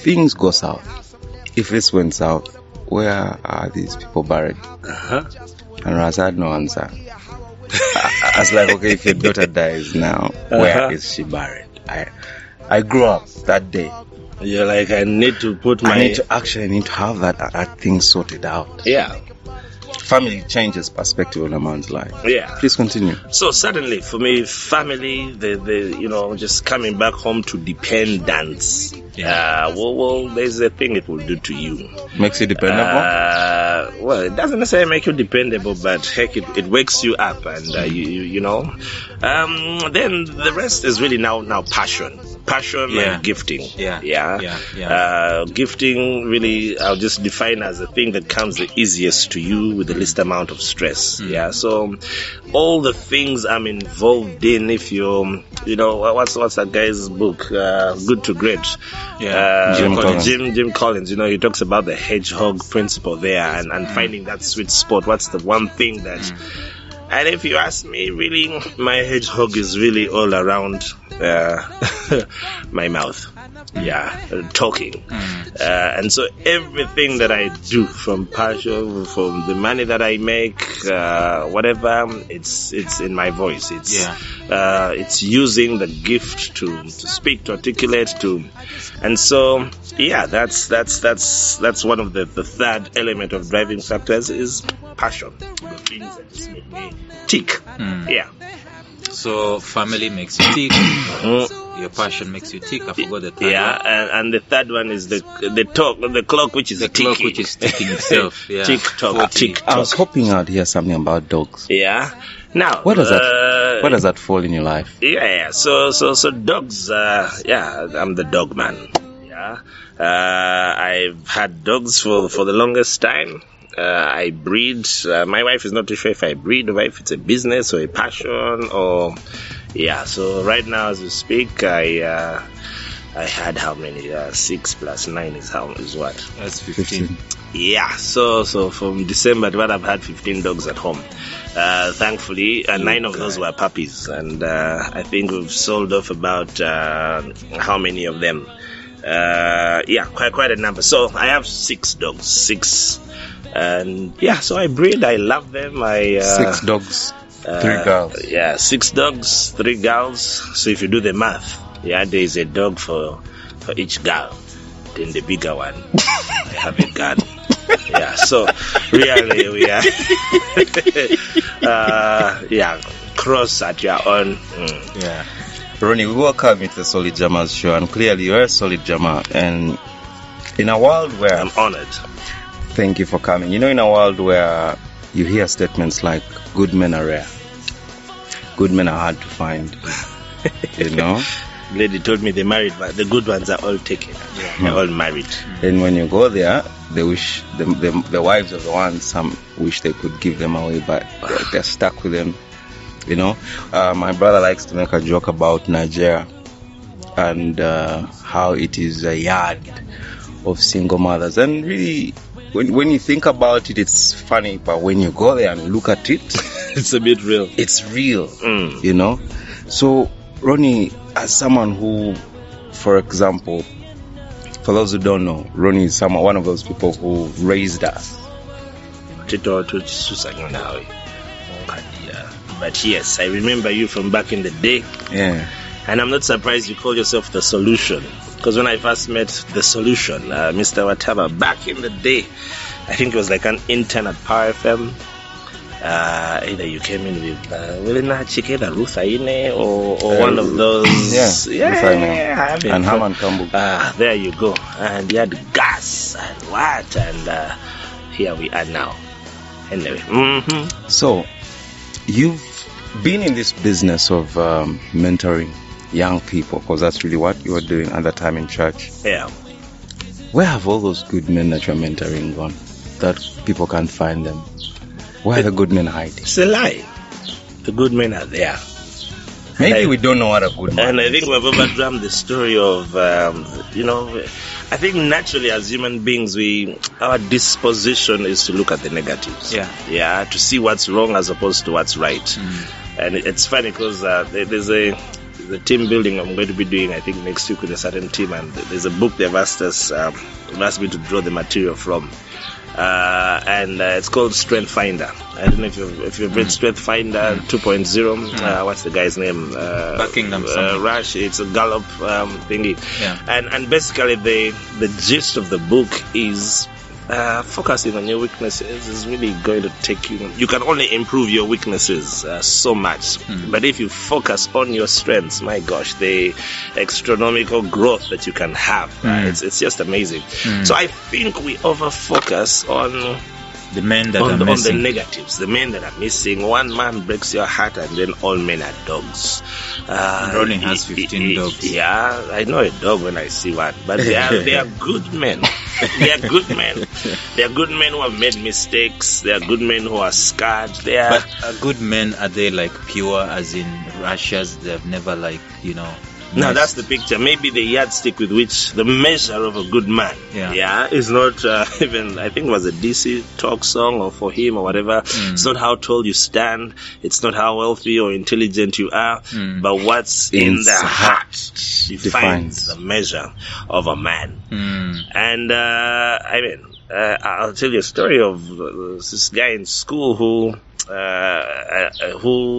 things go south, if this went south, where are these people buried? And Raz had no answer. I was like, okay, if your daughter dies now, where is she buried? I grew up that day. You're like, I need to have that thing sorted out. Yeah. Family changes perspective on a man's life. Yeah. Please continue. So suddenly, for me, family, the just coming back home to dependence. Yeah. Well, there's a thing it will do to you. Makes you dependable? Well, it doesn't necessarily make you dependable, but heck, it wakes you up, and you know. Then the rest is really now passion and gifting. Gifting really, I'll just define as a thing that comes the easiest to you with the least amount of stress. So all the things I'm involved in, if you know, what's that guy's book, Good to Great? Jim Collins, you know, he talks about the hedgehog principle there, and finding that sweet spot. What's the one thing that and if you ask me, really, my hedgehog is really all around my mouth. Talking. And so everything that I do, from passion, from the money that I make, whatever, it's in my voice. It's using the gift to speak, to articulate, and so that's one of the third element of driving factors is passion. The things that just make me tick. So family makes you tick. Your passion makes you tick. I forgot the third one. And the third one is the clock which is ticking. Clock which is ticking itself. Tick tock. I was hoping I'd hear something about dogs. Now, where does that fall in your life? So dogs. I'm the dog man. I've had dogs for the longest time. I breed. My wife is not too sure if I breed or if it's a business or a passion or So right now, as we speak, I had how many? 6 plus 9 is what? That's 15. So from December to what, I've had 15 dogs at home. Thankfully, 9 of those were puppies, and I think we've sold off about how many of them? Quite a number. So I have 6 dogs. And so I breed. I love them. 6 dogs, 3 girls. 6 dogs, 3 girls. So if you do the math, there is a dog for each girl. Then the bigger one, I have a gun. So really we are cross at your own. Ronnie, we welcome you to the Solid Jammers show, and clearly you're a solid jammer. And in a world where I'm honored. Thank you for coming. You know, in a world where you hear statements like good men are rare, good men are hard to find, you know. Lady told me they married, but the good ones are all taken. They're all married. And when you go there, they wish the wives of the ones, some wish they could give them away, but they're stuck with them. You know, my brother likes to make a joke about Nigeria and how it is a yard of single mothers. And really, when you think about it, it's funny, but when you go there and look at it, it's a bit real. It's real, you know. So, Ronnie, as someone who, for example, for those who don't know, Ronnie is one of those people who raised us. But yes, I remember you from back in the day. And I'm not surprised you call yourself the solution. Because when I first met the solution, Mr. Wataba, back in the day, I think it was like an intern at Power FM. Either you came in with Wilina Chikeda Ruth Aine or one of those. And Haman Kambu. There you go. And you had gas and what, and here we are now. Anyway. So, you've been in this business of mentoring young people, because that's really what you were doing at that time in church. Where have all those good men that you're mentoring gone, that people can't find them? Where are the good men hiding? It's a lie. The good men are there. Maybe we don't know what a good man is. And I think we've overdone the story of, I think naturally as human beings, our disposition is to look at the negatives. To see what's wrong as opposed to what's right. And it's funny because there's the team building I'm going to be doing, I think, next week with a certain team, and there's a book they've asked me to draw the material from. And it's called Strength Finder. I don't know if you've read Strength Finder 2.0. What's the guy's name? Buckingham Rush. It's a Gallup thingy. Yeah. And basically the gist of the book is focusing on your weaknesses is really going to take you. You can only improve your weaknesses so much, but if you focus on your strengths, my gosh, the astronomical growth that you can have, it's just amazing. So I think we over focus on the men that on are the missing. negatives, the men that are missing. One man breaks your heart, and then all men are dogs. Ronnie has 15 dogs. Yeah, I know a dog when I see one, but they are good men. They are good men. They are good men who have made mistakes. They are good men who are scarred. They are. But good men, are they like pure, as in Russia's? They've never No, that's the picture. Maybe the yardstick with which the measure of a good man, is not even, I think it was a DC talk song or for him or whatever. It's not how tall you stand. It's not how wealthy or intelligent you are, but what's in the heart defines the measure of a man. And, I'll tell you a story of this guy in school who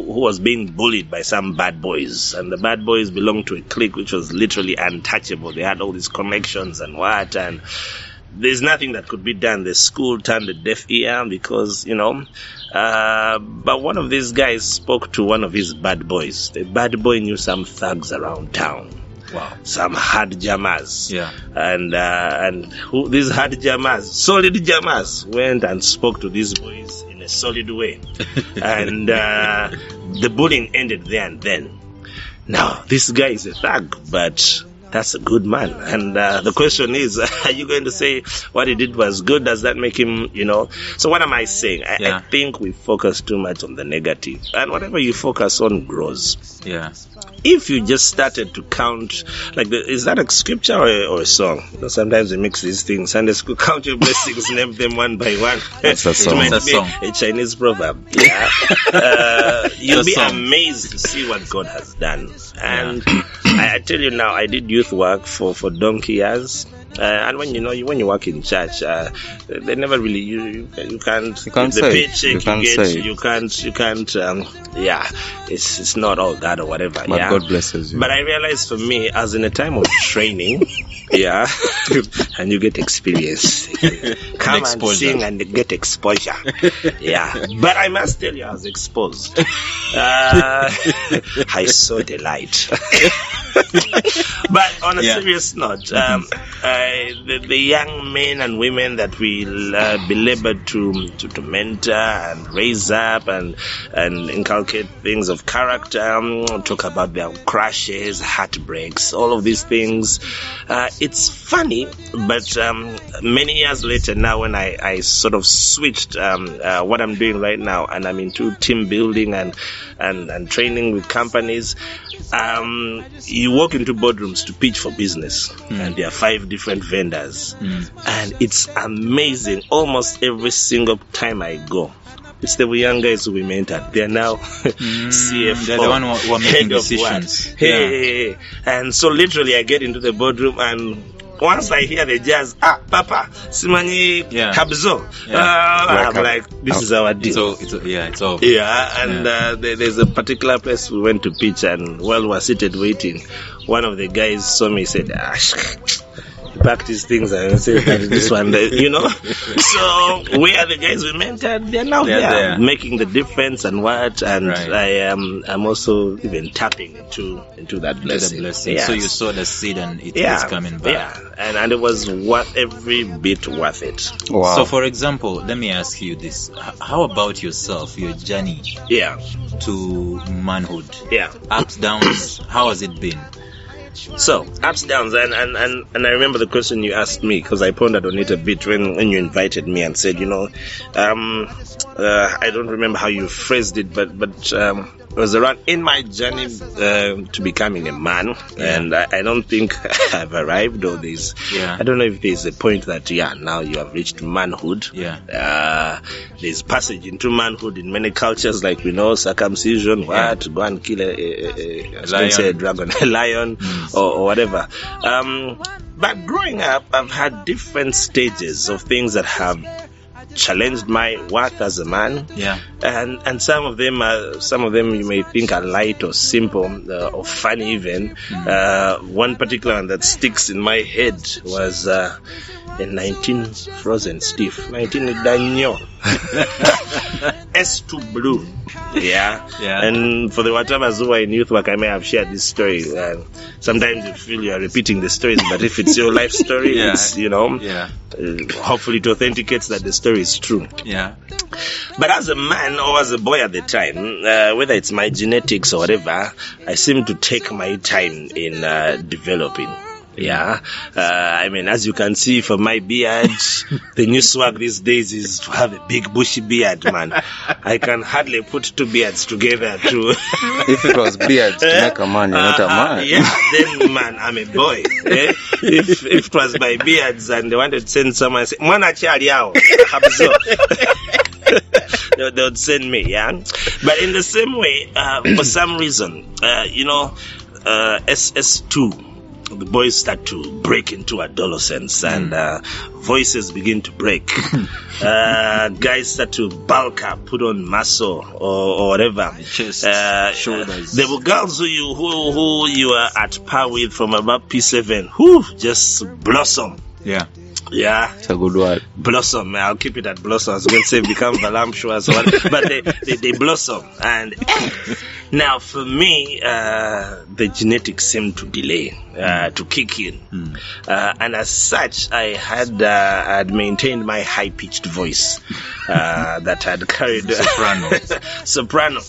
was being bullied by some bad boys, and the bad boys belonged to a clique which was literally untouchable. They had all these connections and there's nothing that could be done. The school turned a deaf ear because, but one of these guys spoke to one of his bad boys. The bad boy knew some thugs around town. Wow. Some hard jammers. Yeah. And who these hard jammers, solid jammers, went and spoke to these boys in a solid way. And the bullying ended there and then. Now, this guy is a thug, but that's a good man. And the question is, are you going to say what he did was good? Does that make him, So what am I saying? I think we focus too much on the negative. And whatever you focus on grows. Yeah. If you just started to count, is that a scripture or a song? Sometimes we mix these things. Sunday school, count your blessings, name them one by one. That's a song. It might be a Chinese proverb. Yeah. You'll be amazed to see what God has done. And I tell you now, I did youth work for donkey years. And when you work in church, they never really you can't the paycheck you can't it's not all that or whatever. But God blesses you. But I realized for me, as in a time of training, and you get experience, come and sing and get exposure. But I must tell you, I was exposed. I saw the light. But on a serious note, the young men and women that we belabored to mentor and raise up and inculcate things of character, talk about their crashes, heartbreaks, all of these things. It's funny, but many years later now, when I sort of switched what I'm doing right now, and I'm into team building and training with companies, you walk into boardrooms to pitch for business, and there are 5 different vendors, and it's amazing. Almost every single time I go, it's the young guys who we mentored. They're now CFO. They're the one who are making decisions. And so literally I get into the boardroom, and once I hear the jazz, Papa, Simani, Habzo, I'm like, this is our deal. It's over. And there's a particular place we went to pitch, and while we're seated waiting, one of the guys saw me, said, packed his things and said, this one, So we are the guys we mentored. They're now here making the difference and what. And I'm also even tapping into that blessing. So you saw the seed and it's coming back. And it was every bit worth it. Wow. So for example, let me ask you this: how about yourself, your journey to manhood? Ups, downs. How has it been? So, ups, downs, and I remember the question you asked me, because I pondered on it a bit when you invited me and said, I don't remember how you phrased it, but was around in my journey to becoming a man, and I don't think I've arrived, or there's, I don't know if there's a point that, now you have reached manhood. There's passage into manhood in many cultures, like we know circumcision, to go and kill a dragon, a lion, or whatever. But growing up, I've had different stages of things that have challenged my worth as a man, and some of them you may think are light or simple or funny even. One particular one that sticks in my head was in 19 Danyo S2 Blue. And for the Watabas who are in youth work, I may have shared this story. Sometimes you feel you are repeating the stories, but if it's your life story, it's, hopefully it authenticates that the story is true. But as a man or as a boy at the time, whether it's my genetics or whatever, I seem to take my time in developing. I mean, as you can see from my beard, the new swag these days is to have a big bushy beard, man. I can hardly put two beards together to... If it was beards to make a man, you're not a man. Then, man, I'm a boy. If it was my beards and they wanted to send someone and say, Mwana chali yao, they would send me, But in the same way, for some reason, SS2, the boys start to break into adolescence, and voices begin to break. Guys start to bulk up, put on muscle or whatever. Chest, shoulders. There were girls who you are at par with from about P7, who just blossom. It's a good word. Blossom. I'll keep it at blossom. I was going to say become voluptuous, but they blossom. And now for me, the genetics seem to delay to kick in, and as such, I had maintained my high-pitched voice that had carried soprano,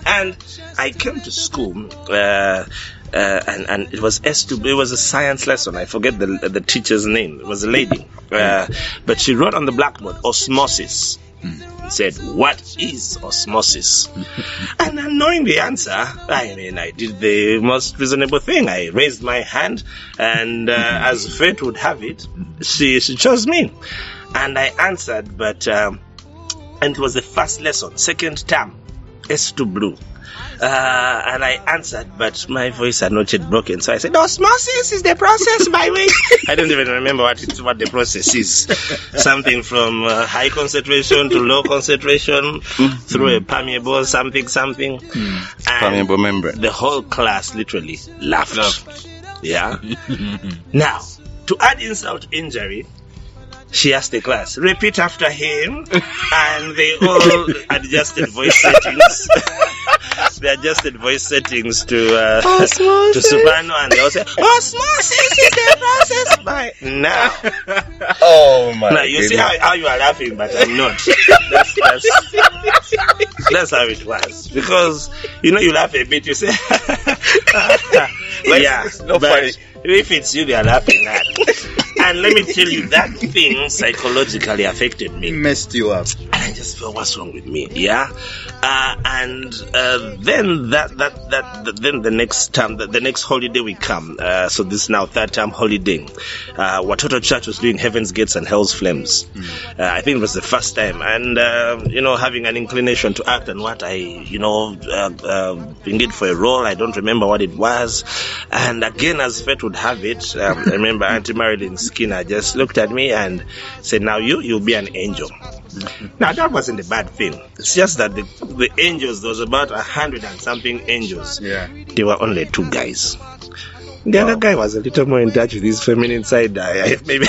and I came to school. And it was S2. It was a science lesson. I forget the teacher's name. It was a lady, but she wrote on the blackboard osmosis. Said, "What is osmosis?" And knowing the answer, I mean, I did the most reasonable thing. I raised my hand, and as fate would have it, she chose me, and I answered. But and it was the first lesson, second term, S2 Blue. And I answered, but my voice had not yet broken. So I said, osmosis is the process by which... I don't even remember what the process is. Something from high concentration to low concentration through a permeable something. Permeable membrane. The whole class literally laughed. Now, to add insult to injury, she asked the class, repeat after him, and they all adjusted voice settings. They adjusted voice settings to soprano, and they all said, osmosis is the process by now. Oh my! Now you see how you are laughing, but I'm not. That's how it was, because you laugh a bit, you say, but if it's you, they are laughing at. And let me tell you, that thing psychologically affected me. Messed you up. And I just felt, what's wrong with me? And then then the next term, the next holiday we come. So this is now third term holiday. Watoto Church was doing Heaven's Gates and Hell's Flames. I think it was the first time. And, having an inclination to act and what I, indeed for a role, I don't remember what it was. And again, as fate would have it, I remember Auntie Marilyn Skinner just looked at me and said, now you'll be an angel. Now that wasn't a bad thing. It's just that the angels, there was about 100 and something angels. There were only 2 guys. The other guy was a little more in touch with his feminine side, maybe.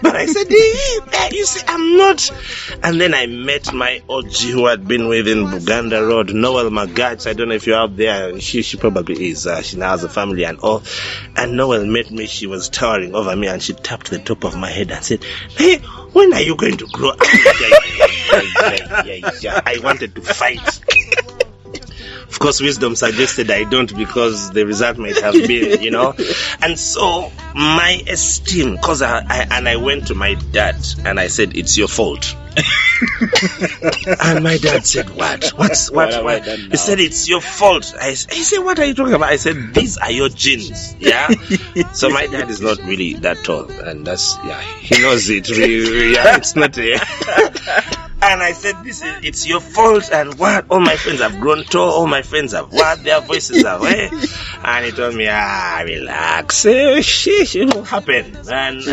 But I said, you see, I'm not. And then I met my OG who had been with in Buganda Road, Noel Magach. I don't know if you're out there. She probably is. She now has a family and all. And Noel met me. She was towering over me, and she tapped the top of my head and said, hey, when are you going to grow up? I wanted to fight. Of course, wisdom suggested I don't, because the result might have been, And so my esteem, because I went to my dad and I said, it's your fault. And my dad said, what? What? He said, it's your fault. I said, what are you talking about? I said, these are your genes. Yeah. So my dad is not really that tall, and he knows it. It's not. And I said, it's your fault, and what? All my friends have grown tall, all my friends have what? Their voices are where? And he told me, relax, it will happen. And